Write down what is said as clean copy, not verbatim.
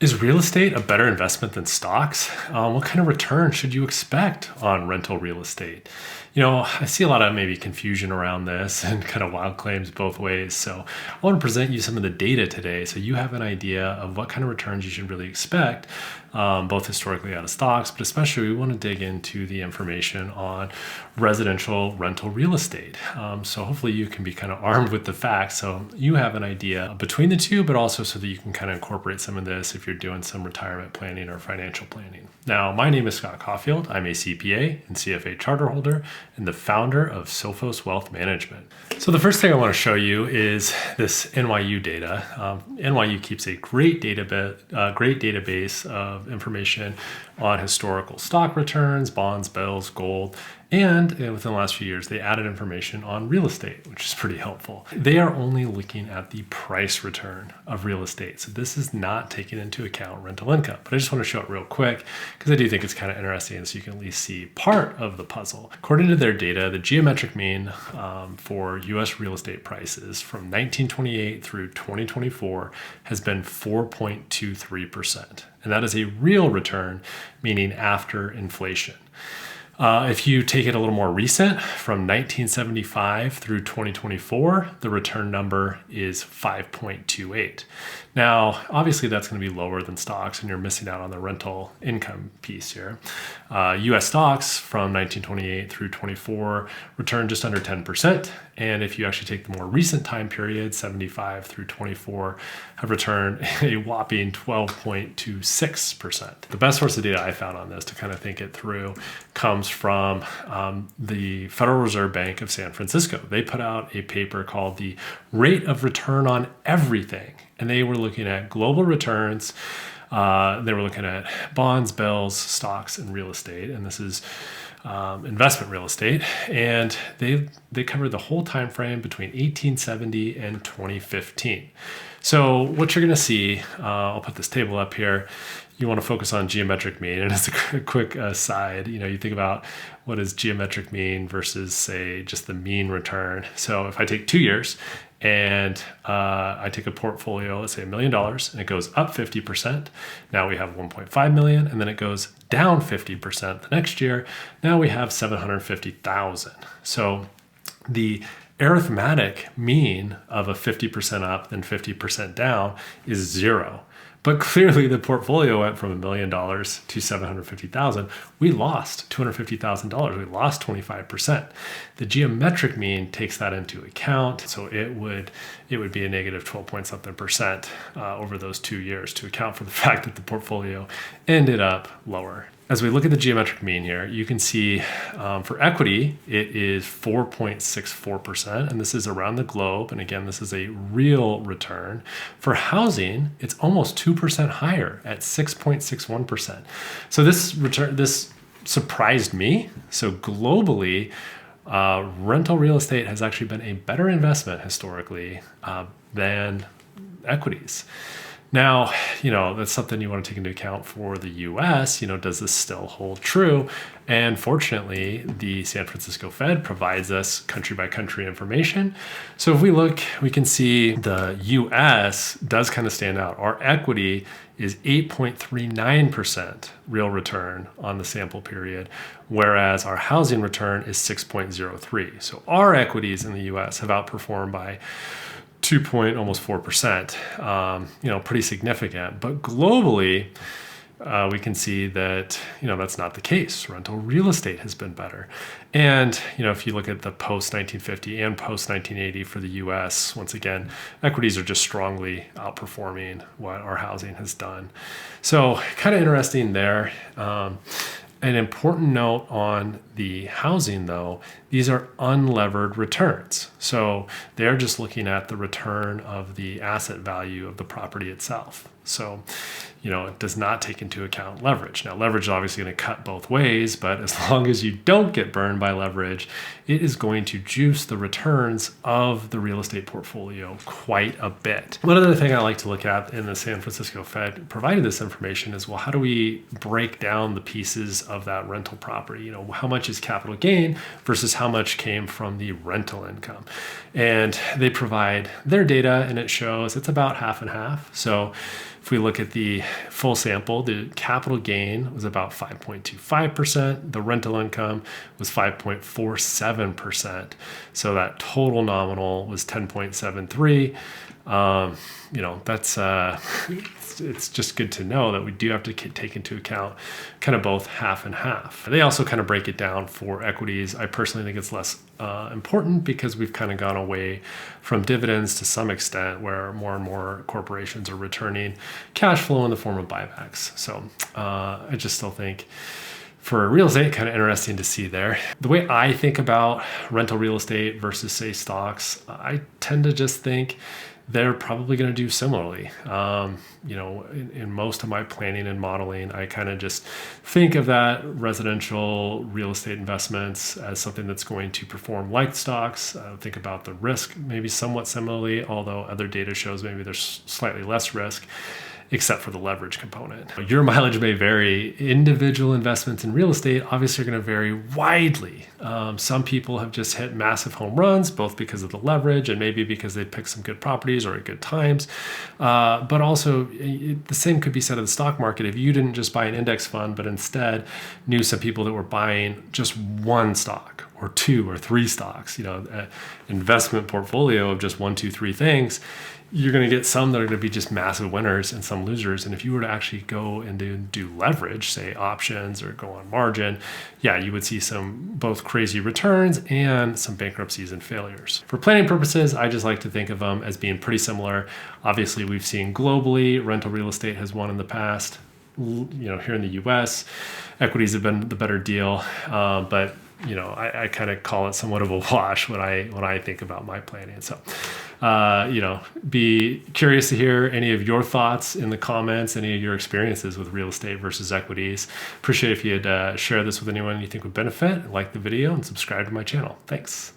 Is real estate a better investment than stocks? What kind of return should you expect on rental real estate? I see a lot of maybe confusion around this and kind of wild claims both ways. So I want to present you some of the data today so you have an idea of what kind of returns you should really expect, both historically out of stocks, but especially we want to dig into the information on residential rental real estate. So hopefully you can be kind of armed with the facts so you have an idea between the two, but also so that you can kind of incorporate some of this if you're doing some retirement planning or financial planning. Now, my name is Scott Caufield. I'm a CPA and CFA charter holder and the founder of Sophos Wealth Management. So the first thing I want to show you is this NYU data. NYU keeps a great database of information on historical stock returns, bonds, bills, gold, and within the last few years, they added information on real estate, which is pretty helpful. They are only looking at the price return of real estate. So this is not taking into account rental income. But I just want to show it real quick because I do think it's kind of interesting so you can at least see part of the puzzle. According to their data, the geometric mean for US real estate prices from 1928 through 2024 has been 4.23%. And that is a real return, meaning after inflation. If you take it a little more recent, from 1975 through 2024, the return number is 5.28. Now, obviously that's going to be lower than stocks and you're missing out on the rental income piece here. US stocks from 1928 through 24 returned just under 10%. And if you actually take the more recent time period, 75 through 24, have returned a whopping 12.26%. The best source of data I found on this to kind of think it through comes from the Federal Reserve Bank of San Francisco. They put out a paper called the Rate of Return on Everything. And they were looking at global returns. They were looking at bonds, bills, stocks, and real estate. And this is investment real estate. And they covered the whole time frame between 1870 and 2015. So what you're going to see, I'll put this table up here. You want to focus on geometric mean. And as a quick aside, you think about what is geometric mean versus, say, just the mean return. So if I take 2 years and I take a portfolio, let's say $1 million, and it goes up 50%. Now we have 1.5 million, and then it goes down 50% the next year. Now we have 750,000. So the arithmetic mean of a 50% up and 50% down is 0. But clearly the portfolio went from $1 million to 750,000. We lost $250,000. We lost 25%. The geometric mean takes that into account. So it would be a negative 12 point something percent over those 2 years to account for the fact that the portfolio ended up lower. As we look at the geometric mean here, you can see for equity, it is 4.64%, and this is around the globe. And again, this is a real return. For housing, it's almost 2% higher at 6.61%. So this surprised me. So globally, rental real estate has actually been a better investment historically than equities. Now, that's something you want to take into account for the US. Does this still hold true? And fortunately, the San Francisco Fed provides us country by country information. So if we look, we can see the US does kind of stand out. Our equity is 8.39% real return on the sample period, whereas our housing return is 6.03. So our equities in the US have outperformed by almost 4%, pretty significant. But globally, we can see that, that's not the case. Rental real estate has been better. And, if you look at the post 1950 and post 1980 for the US, once again, equities are just strongly outperforming what our housing has done. So kind of interesting there. An important note on the housing, though, these are unlevered returns. So they're just looking at the return of the asset value of the property itself. So, it does not take into account leverage. Now, leverage is obviously going to cut both ways, but as long as you don't get burned by leverage, it is going to juice the returns of the real estate portfolio quite a bit. One other thing I like to look at in the San Francisco Fed provided this information is, well, how do we break down the pieces of that rental property? How much is capital gain versus how much came from the rental income? And they provide their data and it shows it's about half and half. So If we look at the full sample, the capital gain was about 5.25%. The rental income was 5.47%. So that total nominal was 10.73. That's it's just good to know that we do have to take into account kind of both half and half. They also kind of break it down for equities. I personally think it's less important because we've kind of gone away from dividends to some extent, where more and more corporations are returning cash flow in the form of buybacks. So I just still think for real estate, kind of interesting to see there. The way I think about rental real estate versus, say, stocks, I tend to just think they're probably going to do similarly. In most of my planning and modeling, I kind of just think of that residential real estate investments as something that's going to perform like stocks. Think about the risk maybe somewhat similarly, although other data shows maybe there's slightly less risk, except for the leverage component. Your mileage may vary. Individual investments in real estate obviously are going to vary widely. Some people have just hit massive home runs, both because of the leverage and maybe because they picked some good properties or at good times. But also, the same could be said of the stock market. If you didn't just buy an index fund, but instead knew some people that were buying just one stock or two or three stocks, an investment portfolio of just 1, 2, 3 things, you're going to get some that are going to be just massive winners and some losers. And if you were to actually go and do leverage, say options or go on margin, you would see some both crazy returns and some bankruptcies and failures. For planning purposes, I just like to think of them as being pretty similar. Obviously, we've seen globally, rental real estate has won in the past. Here in the US, equities have been the better deal. But I kind of call it somewhat of a wash when I think about my planning. So, be curious to hear any of your thoughts in the comments, any of your experiences with real estate versus equities. Appreciate if you'd share this with anyone you think would benefit, like the video, and subscribe to my channel. Thanks.